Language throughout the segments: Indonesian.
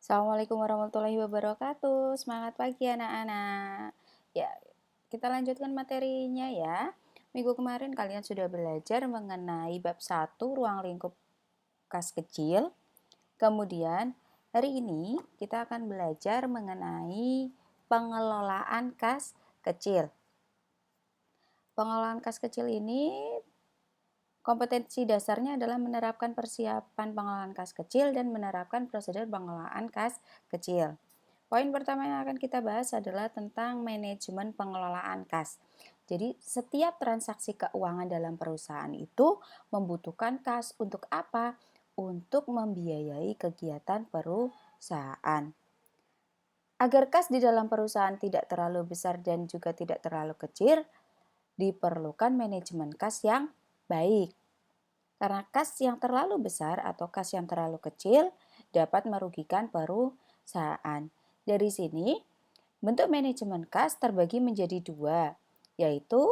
Assalamualaikum warahmatullahi wabarakatuh. Semangat pagi anak-anak. Ya, kita lanjutkan materinya ya. Minggu kemarin kalian sudah belajar mengenai bab 1 ruang lingkup kas kecil. Kemudian hari ini kita akan belajar mengenai pengelolaan kas kecil. Pengelolaan kas kecil ini kompetensi dasarnya adalah menerapkan persiapan pengelolaan kas kecil dan menerapkan prosedur pengelolaan kas kecil. Poin pertama yang akan kita bahas adalah tentang manajemen pengelolaan kas. Jadi, setiap transaksi keuangan dalam perusahaan itu membutuhkan kas untuk apa? Untuk membiayai kegiatan perusahaan. Agar kas di dalam perusahaan tidak terlalu besar dan juga tidak terlalu kecil, diperlukan manajemen kas yang baik. Karena kas yang terlalu besar atau kas yang terlalu kecil dapat merugikan perusahaan. Dari sini, bentuk manajemen kas terbagi menjadi dua, yaitu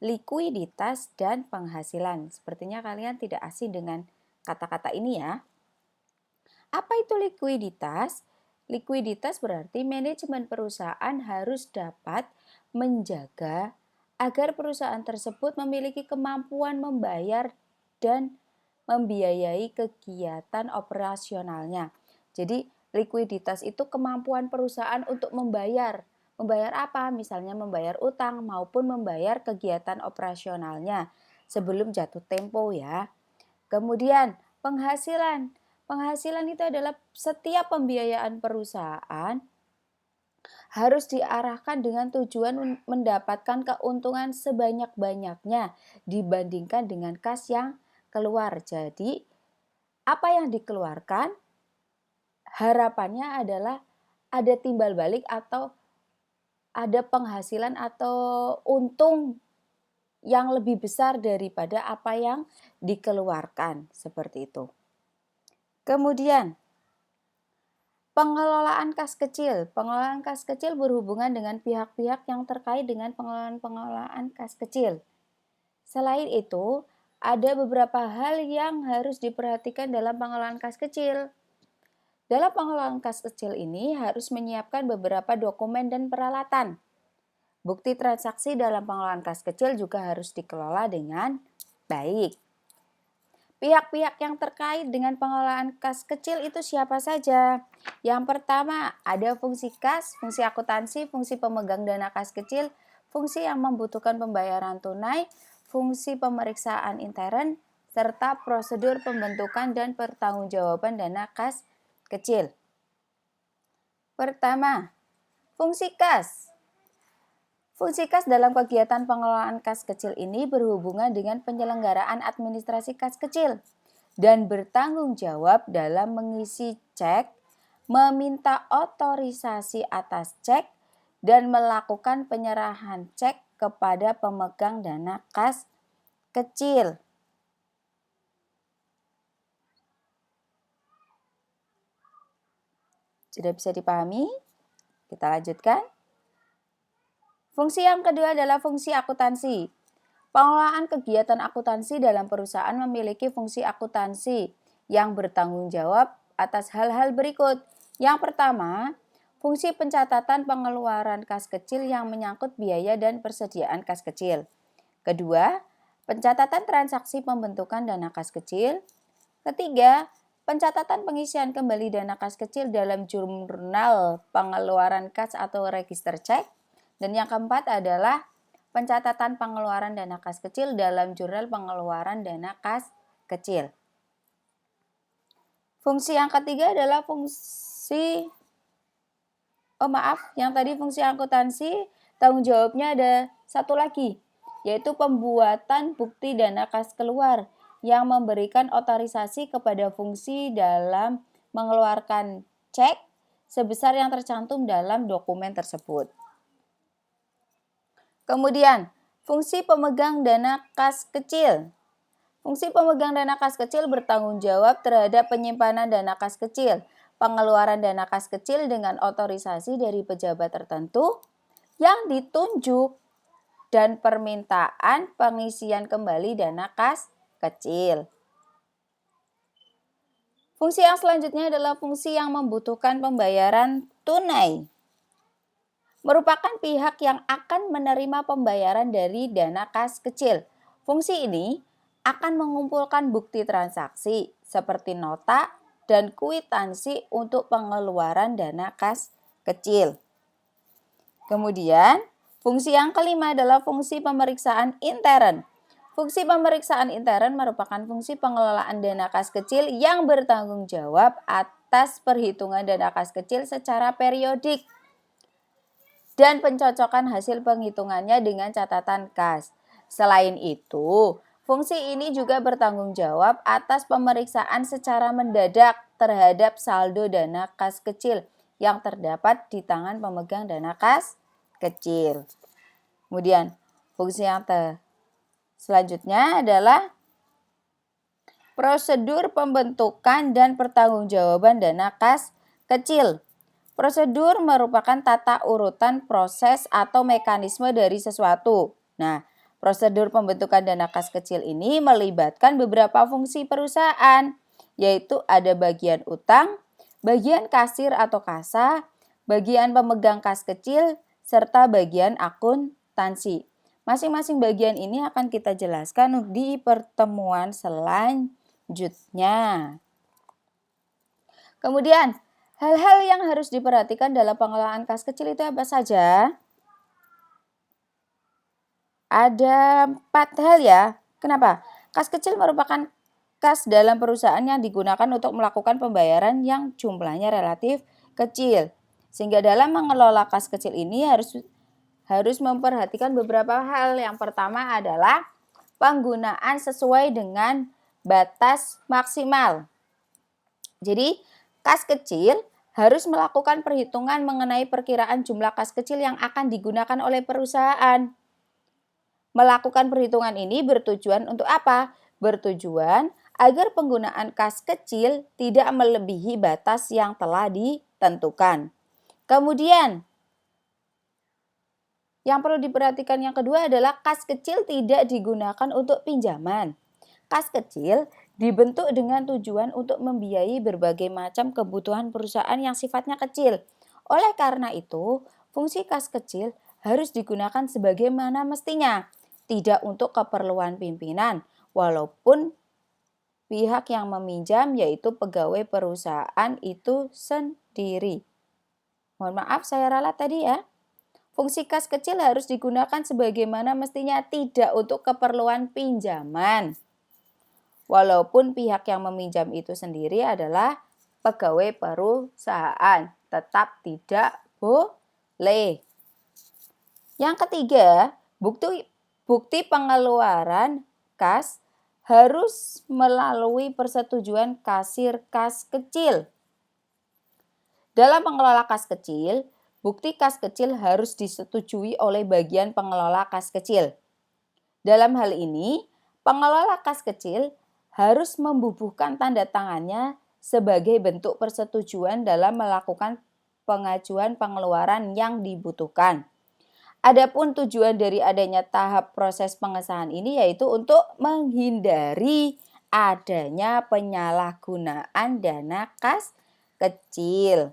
likuiditas dan penghasilan. Sepertinya kalian tidak asing dengan kata-kata ini ya. Apa itu likuiditas? Likuiditas berarti manajemen perusahaan harus dapat menjaga agar perusahaan tersebut memiliki kemampuan membayar dan membiayai kegiatan operasionalnya. Jadi likuiditas itu kemampuan perusahaan untuk membayar. Membayar apa? Misalnya membayar utang maupun membayar kegiatan operasionalnya sebelum jatuh tempo ya. Kemudian penghasilan. Penghasilan itu adalah setiap pembiayaan perusahaan harus diarahkan dengan tujuan mendapatkan keuntungan sebanyak-banyaknya dibandingkan dengan kas yang keluar. Jadi, apa yang dikeluarkan harapannya adalah ada timbal balik atau ada penghasilan atau untung yang lebih besar daripada apa yang dikeluarkan, seperti itu. Kemudian, pengelolaan kas kecil. Pengelolaan kas kecil berhubungan dengan pihak-pihak yang terkait dengan pengelolaan kas kecil. Selain itu, ada beberapa hal yang harus diperhatikan dalam pengelolaan kas kecil. Dalam pengelolaan kas kecil ini harus menyiapkan beberapa dokumen dan peralatan. Bukti transaksi dalam pengelolaan kas kecil juga harus dikelola dengan baik. Pihak-pihak yang terkait dengan pengelolaan kas kecil itu siapa saja? Yang pertama, ada fungsi kas, fungsi akuntansi, fungsi pemegang dana kas kecil, fungsi yang membutuhkan pembayaran tunai, fungsi pemeriksaan intern, serta prosedur pembentukan dan pertanggungjawaban dana kas kecil. Pertama, fungsi kas. Fungsi kas dalam kegiatan pengelolaan kas kecil ini berhubungan dengan penyelenggaraan administrasi kas kecil dan bertanggung jawab dalam mengisi cek, meminta otorisasi atas cek, dan melakukan penyerahan cek kepada pemegang dana kas kecil. Sudah bisa dipahami? Kita lanjutkan. Fungsi yang kedua adalah fungsi akuntansi. Pengelolaan kegiatan akuntansi dalam perusahaan memiliki fungsi akuntansi yang bertanggung jawab atas hal-hal berikut. Yang pertama, fungsi pencatatan pengeluaran kas kecil yang menyangkut biaya dan persediaan kas kecil. Kedua, pencatatan transaksi pembentukan dana kas kecil. Ketiga, pencatatan pengisian kembali dana kas kecil dalam jurnal pengeluaran kas atau register cek. Dan yang keempat adalah pencatatan pengeluaran dana kas kecil dalam jurnal pengeluaran dana kas kecil. Fungsi yang ketiga adalah fungsi yang tadi fungsi akuntansi, tanggung jawabnya ada satu lagi, yaitu pembuatan bukti dana kas keluar yang memberikan otorisasi kepada fungsi dalam mengeluarkan cek sebesar yang tercantum dalam dokumen tersebut. Kemudian, fungsi pemegang dana kas kecil. Fungsi pemegang dana kas kecil bertanggung jawab terhadap penyimpanan dana kas kecil, pengeluaran dana kas kecil dengan otorisasi dari pejabat tertentu yang ditunjuk, dan permintaan pengisian kembali dana kas kecil. Fungsi yang selanjutnya adalah fungsi yang membutuhkan pembayaran tunai. Merupakan pihak yang akan menerima pembayaran dari dana kas kecil. Fungsi ini akan mengumpulkan bukti transaksi seperti nota dan kwitansi untuk pengeluaran dana kas kecil. Kemudian, fungsi yang kelima adalah fungsi pemeriksaan intern. Fungsi pemeriksaan intern merupakan fungsi pengelolaan dana kas kecil yang bertanggung jawab atas perhitungan dana kas kecil secara periodik dan pencocokan hasil penghitungannya dengan catatan kas. Selain itu, fungsi ini juga bertanggung jawab atas pemeriksaan secara mendadak terhadap saldo dana kas kecil yang terdapat di tangan pemegang dana kas kecil. Kemudian, fungsi yang selanjutnya adalah prosedur pembentukan dan pertanggungjawaban dana kas kecil. Prosedur merupakan tata urutan proses atau mekanisme dari sesuatu. Nah, prosedur pembentukan dana kas kecil ini melibatkan beberapa fungsi perusahaan, yaitu ada bagian utang, bagian kasir atau kasa, bagian pemegang kas kecil, serta bagian akuntansi. Masing-masing bagian ini akan kita jelaskan di pertemuan selanjutnya. Kemudian, hal-hal yang harus diperhatikan dalam pengelolaan kas kecil itu apa saja? Ada 4 hal ya. Kenapa? Kas kecil merupakan kas dalam perusahaan yang digunakan untuk melakukan pembayaran yang jumlahnya relatif kecil. Sehingga dalam mengelola kas kecil ini harus memperhatikan beberapa hal. Yang pertama adalah penggunaan sesuai dengan batas maksimal. Jadi, kas kecil harus melakukan perhitungan mengenai perkiraan jumlah kas kecil yang akan digunakan oleh perusahaan. Melakukan perhitungan ini bertujuan untuk apa? Bertujuan agar penggunaan kas kecil tidak melebihi batas yang telah ditentukan. Kemudian, yang perlu diperhatikan yang kedua adalah kas kecil tidak digunakan untuk pinjaman. Kas kecil dibentuk dengan tujuan untuk membiayai berbagai macam kebutuhan perusahaan yang sifatnya kecil. Oleh karena itu, fungsi kas kecil harus digunakan sebagaimana mestinya, tidak untuk keperluan pimpinan, walaupun pihak yang meminjam yaitu pegawai perusahaan itu sendiri. Mohon maaf saya ralat tadi ya. Fungsi kas kecil harus digunakan sebagaimana mestinya, tidak untuk keperluan pinjaman. Walaupun pihak yang meminjam itu sendiri adalah pegawai perusahaan, tetap tidak boleh. Yang ketiga, bukti pengeluaran kas harus melalui persetujuan kasir kas kecil. Dalam mengelola kas kecil, bukti kas kecil harus disetujui oleh bagian pengelola kas kecil. Dalam hal ini, pengelola kas kecil harus membubuhkan tanda tangannya sebagai bentuk persetujuan dalam melakukan pengajuan pengeluaran yang dibutuhkan. Adapun tujuan dari adanya tahap proses pengesahan ini yaitu untuk menghindari adanya penyalahgunaan dana kas kecil.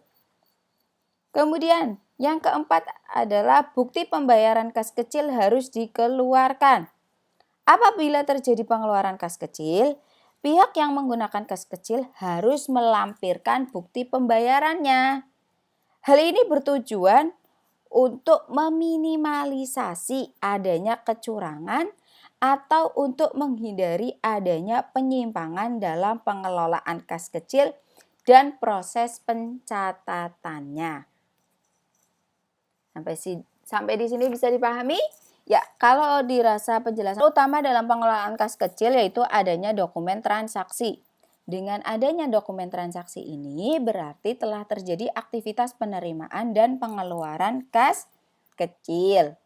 Kemudian, yang keempat adalah bukti pembayaran kas kecil harus dikeluarkan. Apabila terjadi pengeluaran kas kecil, pihak yang menggunakan kas kecil harus melampirkan bukti pembayarannya. Hal ini bertujuan untuk meminimalisasi adanya kecurangan atau untuk menghindari adanya penyimpangan dalam pengelolaan kas kecil dan proses pencatatannya. Sampai di sini bisa dipahami? Ya, kalau dirasa penjelasan utama dalam pengelolaan kas kecil yaitu adanya dokumen transaksi. Dengan adanya dokumen transaksi ini berarti telah terjadi aktivitas penerimaan dan pengeluaran kas kecil.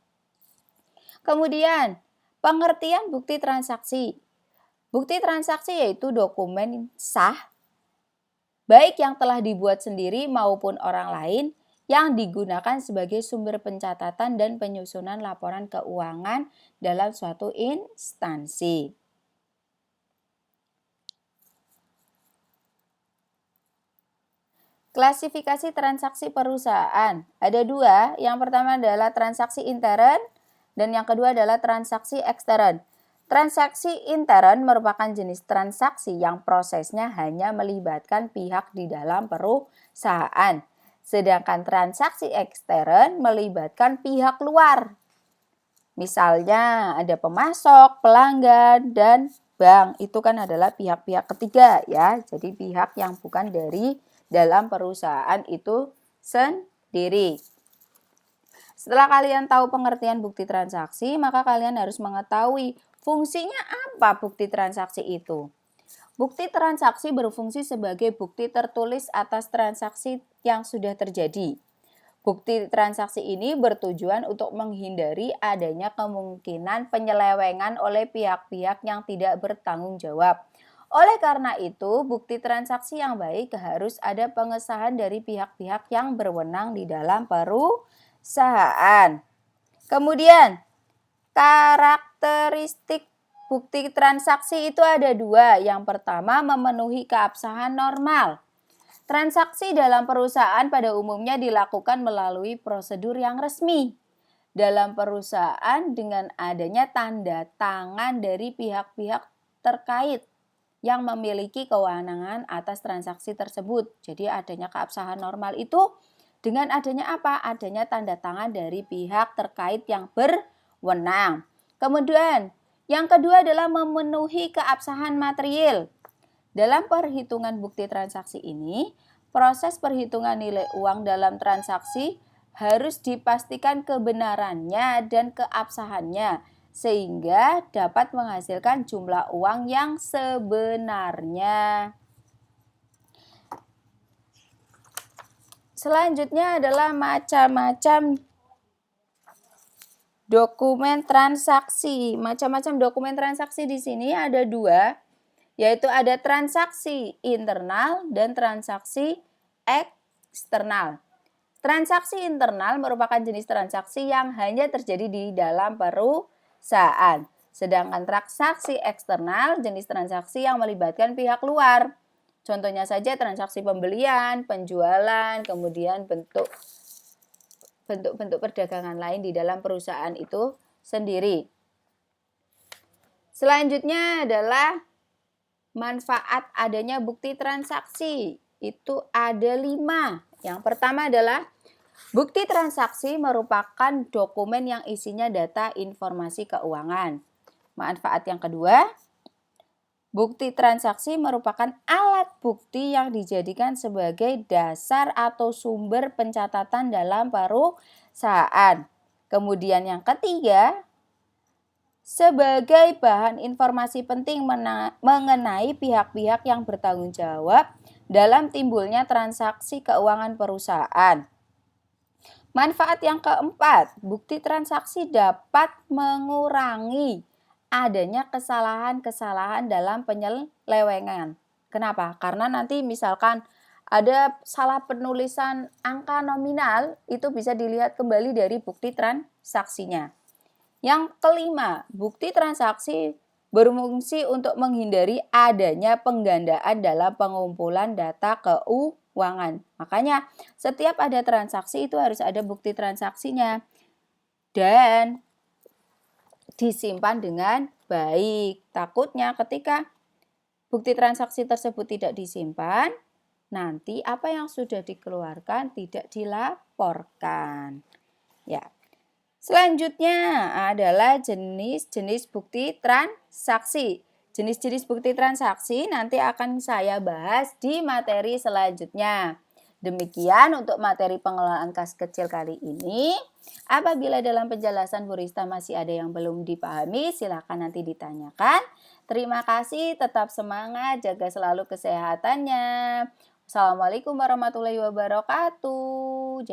Kemudian, pengertian bukti transaksi. Bukti transaksi yaitu dokumen sah, baik yang telah dibuat sendiri maupun orang lain, yang digunakan sebagai sumber pencatatan dan penyusunan laporan keuangan dalam suatu instansi. Klasifikasi transaksi perusahaan. Ada dua, yang pertama adalah transaksi intern dan yang kedua adalah transaksi ekstern. Transaksi intern merupakan jenis transaksi yang prosesnya hanya melibatkan pihak di dalam perusahaan. Sedangkan transaksi ekstern melibatkan pihak luar. Misalnya ada pemasok, pelanggan, dan bank. Itu kan adalah pihak-pihak ketiga ya. Jadi pihak yang bukan dari dalam perusahaan itu sendiri. Setelah kalian tahu pengertian bukti transaksi, maka kalian harus mengetahui fungsinya apa bukti transaksi itu. Bukti transaksi berfungsi sebagai bukti tertulis atas transaksi yang sudah terjadi. Bukti transaksi ini bertujuan untuk menghindari adanya kemungkinan penyelewengan oleh pihak-pihak yang tidak bertanggung jawab. Oleh karena itu, bukti transaksi yang baik harus ada pengesahan dari pihak-pihak yang berwenang di dalam perusahaan. Kemudian, karakteristik bukti transaksi itu ada dua. Yang pertama, memenuhi keabsahan normal. Transaksi dalam perusahaan pada umumnya dilakukan melalui prosedur yang resmi. Dalam perusahaan dengan adanya tanda tangan dari pihak-pihak terkait yang memiliki kewenangan atas transaksi tersebut. Jadi adanya keabsahan normal itu dengan adanya apa? Adanya tanda tangan dari pihak terkait yang berwenang. Kemudian yang kedua adalah memenuhi keabsahan material. Dalam perhitungan bukti transaksi ini, proses perhitungan nilai uang dalam transaksi harus dipastikan kebenarannya dan keabsahannya sehingga dapat menghasilkan jumlah uang yang sebenarnya. Selanjutnya adalah macam-macam dokumen transaksi. Macam-macam dokumen transaksi di sini ada dua, yaitu ada transaksi internal dan transaksi eksternal. Transaksi internal merupakan jenis transaksi yang hanya terjadi di dalam perusahaan. Sedangkan transaksi eksternal jenis transaksi yang melibatkan pihak luar. Contohnya saja transaksi pembelian, penjualan, kemudian bentuk-bentuk perdagangan lain di dalam perusahaan itu sendiri. Selanjutnya adalah manfaat adanya bukti transaksi. Itu ada 5. Yang pertama adalah bukti transaksi merupakan dokumen yang isinya data informasi keuangan. Manfaat yang kedua, bukti transaksi merupakan alat bukti yang dijadikan sebagai dasar atau sumber pencatatan dalam perusahaan. Kemudian yang ketiga, sebagai bahan informasi penting mengenai pihak-pihak yang bertanggung jawab dalam timbulnya transaksi keuangan perusahaan. Manfaat yang keempat, bukti transaksi dapat mengurangi adanya kesalahan-kesalahan dalam penyelewengan. Kenapa? Karena nanti misalkan ada salah penulisan angka nominal, itu bisa dilihat kembali dari bukti transaksinya. Yang kelima, bukti transaksi berfungsi untuk menghindari adanya penggandaan dalam pengumpulan data keuangan. Makanya setiap ada transaksi itu harus ada bukti transaksinya dan disimpan dengan baik. Takutnya ketika bukti transaksi tersebut tidak disimpan, nanti apa yang sudah dikeluarkan tidak dilaporkan. Ya. Selanjutnya adalah jenis-jenis bukti transaksi. Jenis-jenis bukti transaksi nanti akan saya bahas di materi selanjutnya. Demikian untuk materi pengelolaan kas kecil kali ini. Apabila dalam penjelasan Bu Rista masih ada yang belum dipahami, silakan nanti ditanyakan. Terima kasih, tetap semangat, jaga selalu kesehatannya. Assalamualaikum warahmatullahi wabarakatuh.